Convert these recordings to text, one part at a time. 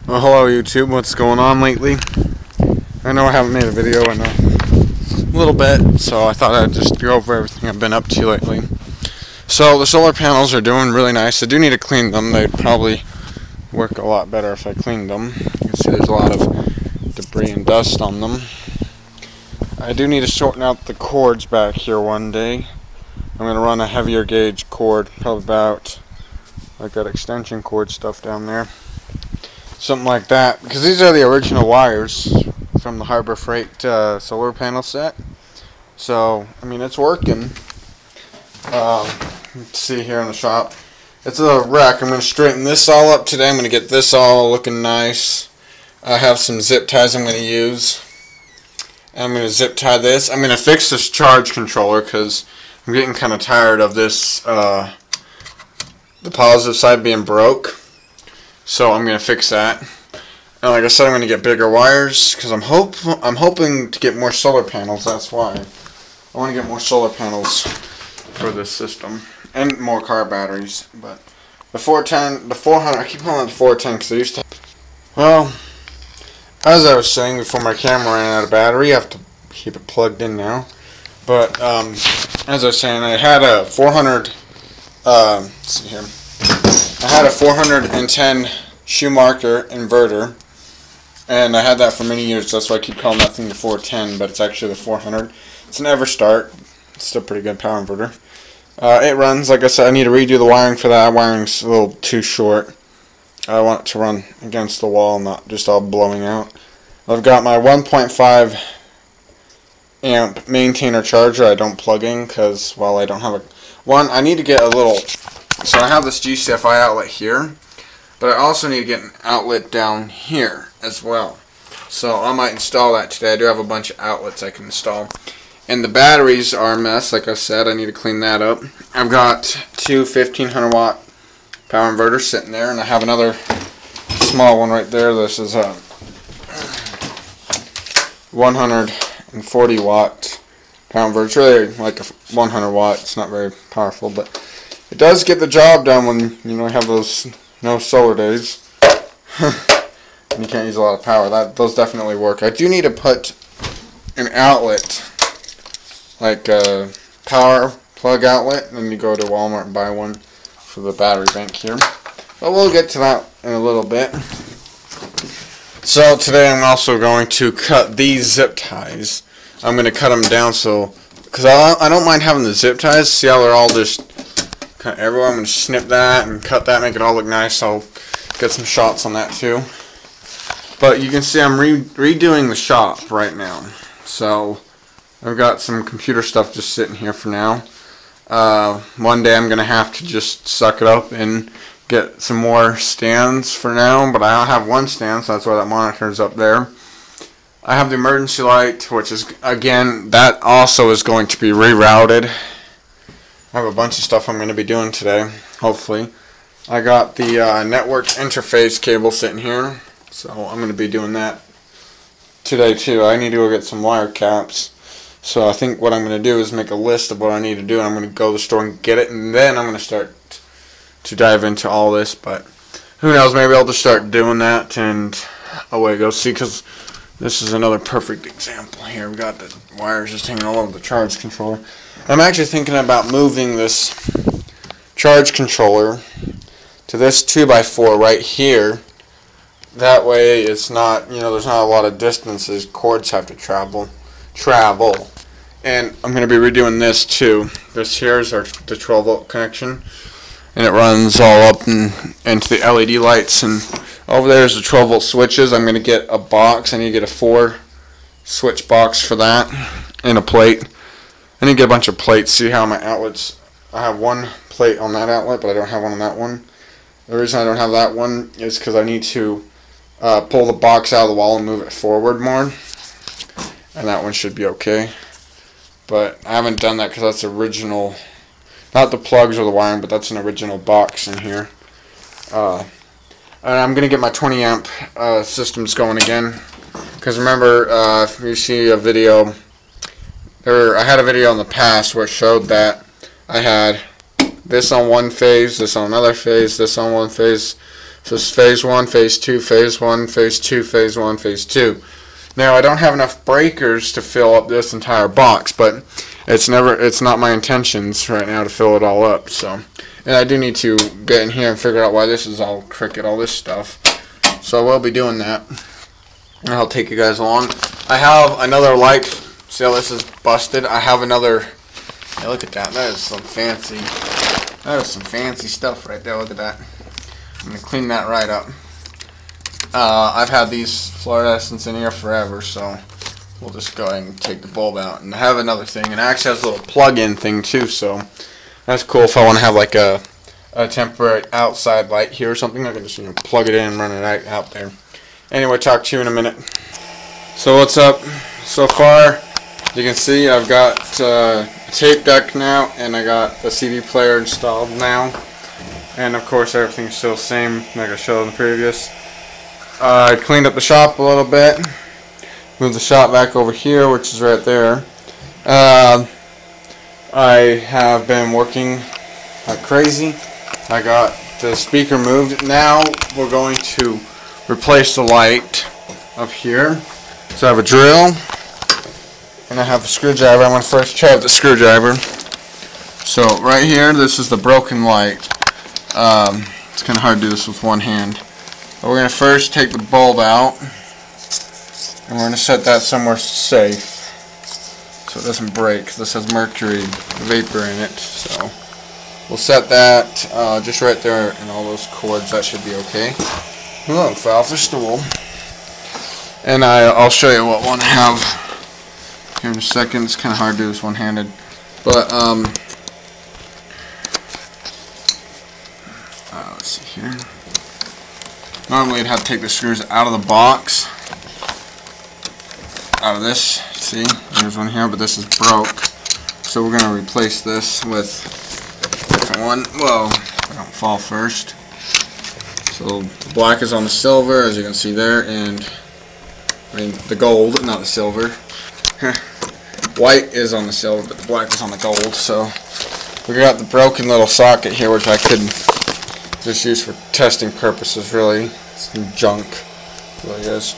Well, hello YouTube, what's going on lately? I know I haven't made a video in a little bit, so I thought I'd just go over everything I've been up to lately. So the solar panels are doing really nice. I do need to clean them. They'd probably work a lot better if I cleaned them. You can see there's a lot of debris and dust on them. I do need to shorten out the cords back here one day. I'm going to run a heavier gauge cord, probably about like that extension cord stuff down there. Something like that, because these are the original wires from the Harbor Freight solar panel set. So, I mean, it's working. Let's see here in the shop. It's a wreck. I'm going to straighten this all up today. I'm going to get this all looking nice. I have some zip ties I'm going to use. I'm going to zip tie this. I'm going to fix this charge controller because I'm getting kind of tired of this, the positive side being broke. So I'm going to fix that. And like I said, I'm going to get bigger wires because I'm hoping to get more solar panels. That's why. I want to get more solar panels for this system. And more car batteries. But the 410, the 400, I keep calling it the 410 because I used to. Well, as I was saying before, my camera ran out of battery. I have to keep it plugged in now. But as I was saying, I had a 400. Let's see here. I had a 410 Schumacher inverter, and I had that for many years. That's why I keep calling that thing the 410, but it's actually the 400. It's an Everstart. It's still a pretty good power inverter. It runs, like I said, I need to redo the wiring for that. Wiring's a little too short. I want it to run against the wall, not just all blowing out. I've got my 1.5 amp maintainer charger I don't plug in because, well, I don't have one. I need to get a little. So I have this GCFI outlet here, but I also need to get an outlet down here as well. So I might install that today. I do have a bunch of outlets I can install. And the batteries are a mess, like I said. I need to clean that up. I've got two 1500 watt power inverters sitting there, and I have another small one right there. This is a 140 watt power inverter. It's really like a 100 watt. It's not very powerful, but it does get the job done when you have those no solar days. And you can't use a lot of power. Those definitely work. I do need to put an outlet, like a power plug outlet, and then you go to Walmart and buy one for the battery bank here. But we'll get to that in a little bit. So today I'm also going to cut these zip ties. I'm going to cut them down because I don't mind having the zip ties. See how they're all just kind of everywhere. I'm going to snip that and cut that, make it all look nice. I'll get some shots on that too. But you can see I'm redoing the shop right now. So I've got some computer stuff just sitting here for now. One day I'm going to have to just suck it up and get some more stands for now. But I have one stand, so that's why that monitor's up there. I have the emergency light, which is, again, that also is going to be rerouted. I have a bunch of stuff I'm going to be doing today, hopefully. I got the network interface cable sitting here, so I'm going to be doing that today too. I need to go get some wire caps. So I think what I'm going to do is make a list of what I need to do, and I'm going to go to the store and get it, and then I'm going to start to dive into all this. But who knows, maybe I'll just start doing that, and away it goes. See, because this is another perfect example here. We got the wires just hanging all over the charge controller. I'm actually thinking about moving this charge controller to this 2x4 right here. That way it's not, there's not a lot of distances cords have to travel. And I'm going to be redoing this too. This here is the 12 volt connection, and it runs all up into the LED lights, and over there is the 12 volt switches. I'm going to get a box. I need to get a 4 switch box for that, and a plate. I need to get a bunch of plates. See how my outlets, I have one plate on that outlet, but I don't have one on that one. The reason I don't have that one is because I need to pull the box out of the wall and move it forward more, and that one should be okay. But I haven't done that because that's original, not the plugs or the wiring, but that's an original box in here. And I'm going to get my 20 amp systems going again, because remember, if you see a video, I had a video in the past where it showed that I had this on one phase, this on another phase, this on one phase, So it's phase 1, phase 2, phase 1, phase 2, phase 1, phase 2. Now I don't have enough breakers to fill up this entire box, but it's not my intentions right now to fill it all up. So, and I do need to get in here and figure out why this is all crooked, all this stuff. So I will be doing that, and I'll take you guys along. I have another light. See how this is busted? I have another. Hey, look at that. That is some fancy. That is some fancy stuff right there. Look at that. I'm gonna clean that right up. I've had these fluorescents in here forever, so we'll just go ahead and take the bulb out. And I have another thing, and it actually has a little plug-in thing too, so that's cool. If I want to have like a temporary outside light here or something, I can just plug it in and run it out there. Anyway, talk to you in a minute. So what's up? So far, you can see I've got a tape deck now, and I got the CD player installed now. And of course, everything's still the same like I showed in the previous. I cleaned up the shop a little bit. Moved the shop back over here, which is right there. I have been working like crazy. I got the speaker moved. Now we're going to replace the light up here. So I have a drill and I have a screwdriver. I'm going to first try with the screwdriver. So right here, this is the broken light. It's kind of hard to do this with one hand. But we're going to first take the bulb out, and we're going to set that somewhere safe so it doesn't break. This has mercury vapor in it, so we'll set that just right there in all those cords. That should be okay. Oh, fell off the stool. And I'll show you what one I have here in a second. It's kind of hard to do this one-handed, but let's see here. Normally I'd have to take the screws out of the box, out of this. See, there's one here, but this is broke. So we're going to replace this with a different one. Whoa, I don't fall first. So the black is on the silver, as you can see there, and I mean the gold, not the silver. White is on the silver, but the black is on the gold. So we got the broken little socket here, which I could just use for testing purposes, really. It's some junk, really is.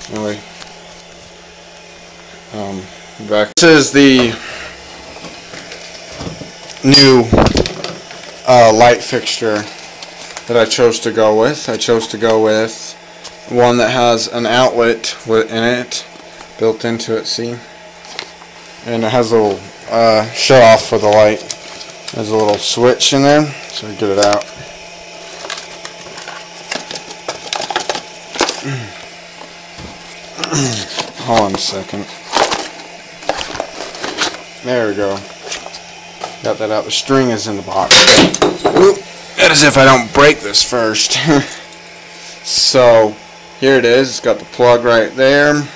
Anyway, back. This is the new light fixture that I chose to go with. I chose to go with one that has an outlet in it, built into it, see? And it has a little shut off for the light. There's a little switch in there, so I get it out. Hold on a second. There we go. Got that out. The string is in the box. Oop, that is if I don't break this first. So here it is. It's got the plug right there.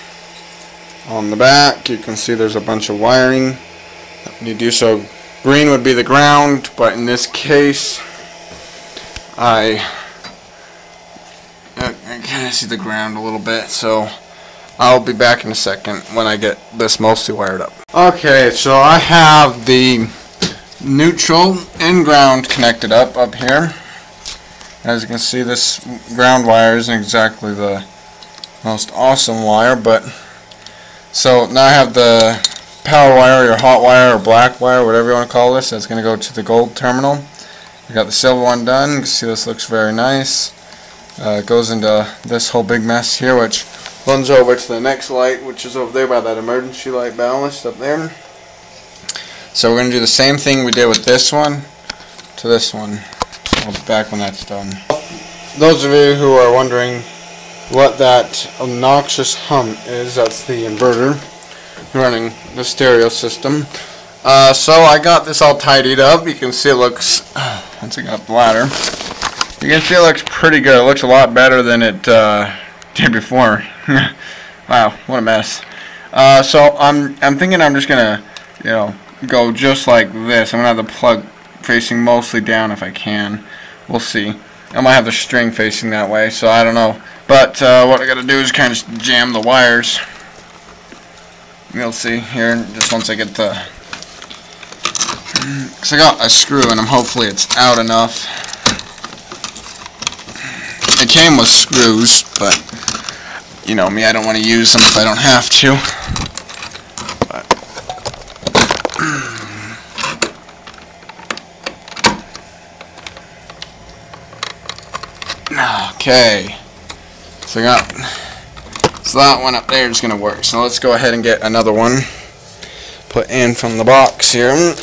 On the back, you can see there's a bunch of wiring. You do so. Green would be the ground, but in this case, I kind of see the ground a little bit, so I'll be back in a second when I get this mostly wired up. Okay, so I have the neutral and ground connected up here. As you can see, this ground wire isn't exactly the most awesome wire, but so now I have the power wire, or hot wire, or black wire, whatever you want to call this. That's going to go to the gold terminal. I got the silver one done. You can see this looks very nice. It goes into this whole big mess here, which runs over to the next light, which is over there by that emergency light ballast up there. So we're going to do the same thing we did with this one to this one. So I'll be back when that's done. Those of you who are wondering what that obnoxious hum is, that's the inverter running the stereo system. So I got this all tidied up. You can see it looks, once I got the ladder, you can see it looks pretty good. It looks a lot better than it did before. Wow, what a mess. So I'm thinking I'm just gonna, go just like this. I'm gonna have the plug facing mostly down if I can. We'll see. I might have the string facing that way, so I don't know. But what I gotta do is kind of jam the wires. You'll see here just once I get the. Cause I got a screw in them. Hopefully it's out enough. came with screws, but you know me, I don't want to use them if I don't have to. Okay, so that one up there is going to work. So let's go ahead and get another one put in from the box here.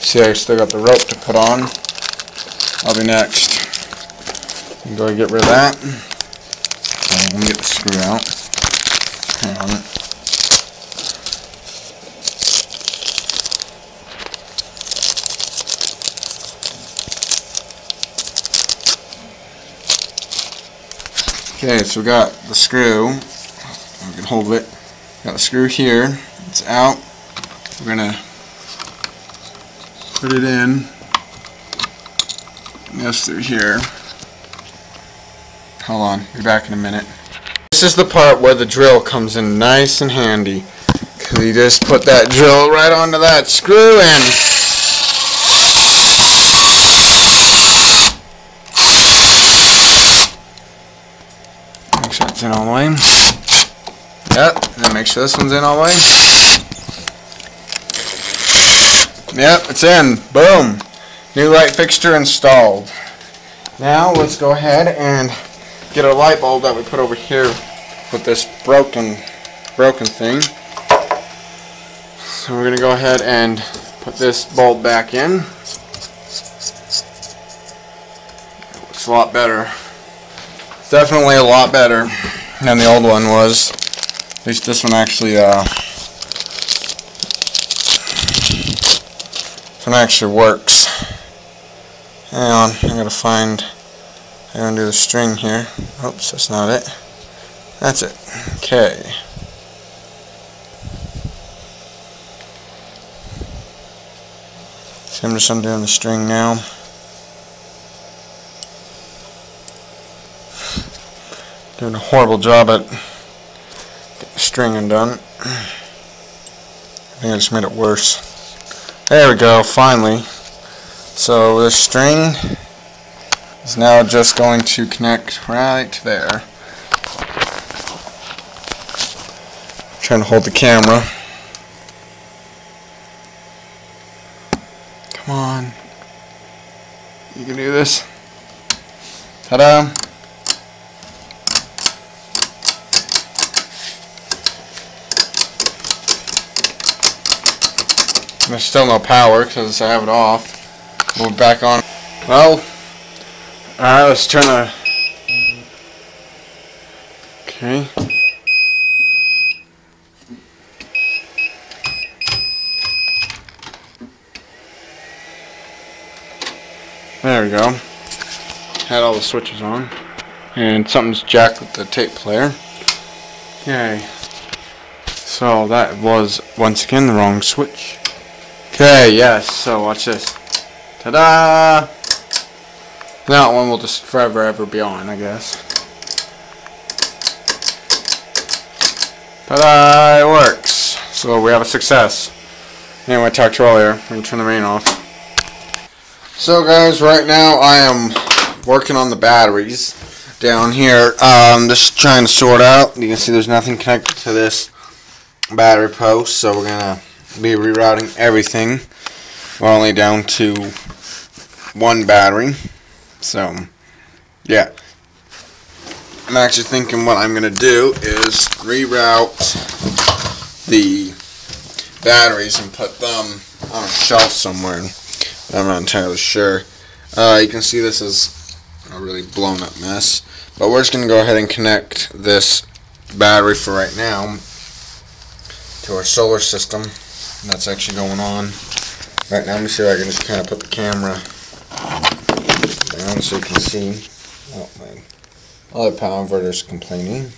See, I still got the rope to put on. I'll be next. Go ahead and get rid of that. Let me get the screw out. Hang on. Okay, so we got the screw. We can hold it. Got the screw here. It's out. We're gonna put it in. This through here. Hold on, be back in a minute. This is the part where the drill comes in nice and handy. Cause you just put that drill right onto that screw and make sure it's in all the way. Yep, and then make sure this one's in all the way. Yep, it's in. Boom. New light fixture installed. Now let's go ahead and get our light bulb that we put over here with this broken thing. So we're going to go ahead and put this bulb back in. It looks a lot better. It's definitely a lot better than the old one was. At least this one actually works. Hang on, I'm going to undo the string here. Oops, that's not it. That's it. Okay. So I'm just undoing the string now. Doing a horrible job at getting the string undone. I think I just made it worse. There we go, finally. So this string is now just going to connect right there. I'm trying to hold the camera. Come on. You can do this. Ta-da! There's still no power because I have it off. We'll be back on. Well, alright, let's turn the... Okay. There we go. Had all the switches on. And something's jacked with the tape player. Okay. So that was, once again, the wrong switch. Okay, yes, so watch this. Ta-da! That one will just forever ever be on, I guess. Ta-da! It works. So we have a success. Anyway, I talked to you earlier. We're going to turn the rain off. So guys, right now I am working on the batteries down here. Just trying to sort out. You can see there's nothing connected to this battery post, so we're going to be rerouting everything. We're only down to one battery, so yeah. I'm actually thinking what I'm going to do is reroute the batteries and put them on a shelf somewhere. I'm not entirely sure. You can see this is a really blown up mess, but we're just going to go ahead and connect this battery for right now to our solar system. That's actually going on right now. Let me see if I can just kind of put the camera down so you can see. Oh, my other power inverter is complaining.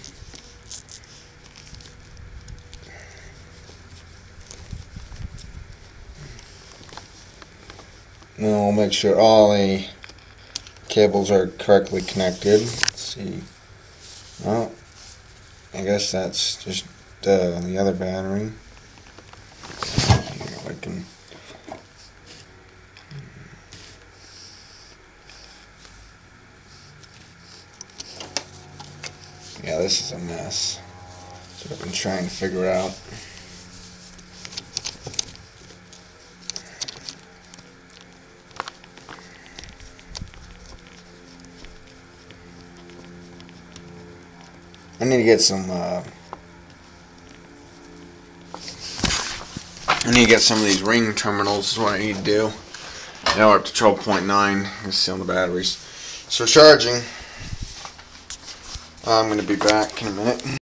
Now we'll make sure all the cables are correctly connected. Let's see. Well, I guess that's just the other battery. I can Yeah, this is a mess. That's what I've been trying to figure out. I need to get some of these ring terminals is what I need to do. Now we're up to 12.9. You can see on the batteries. So charging. I'm going to be back in a minute.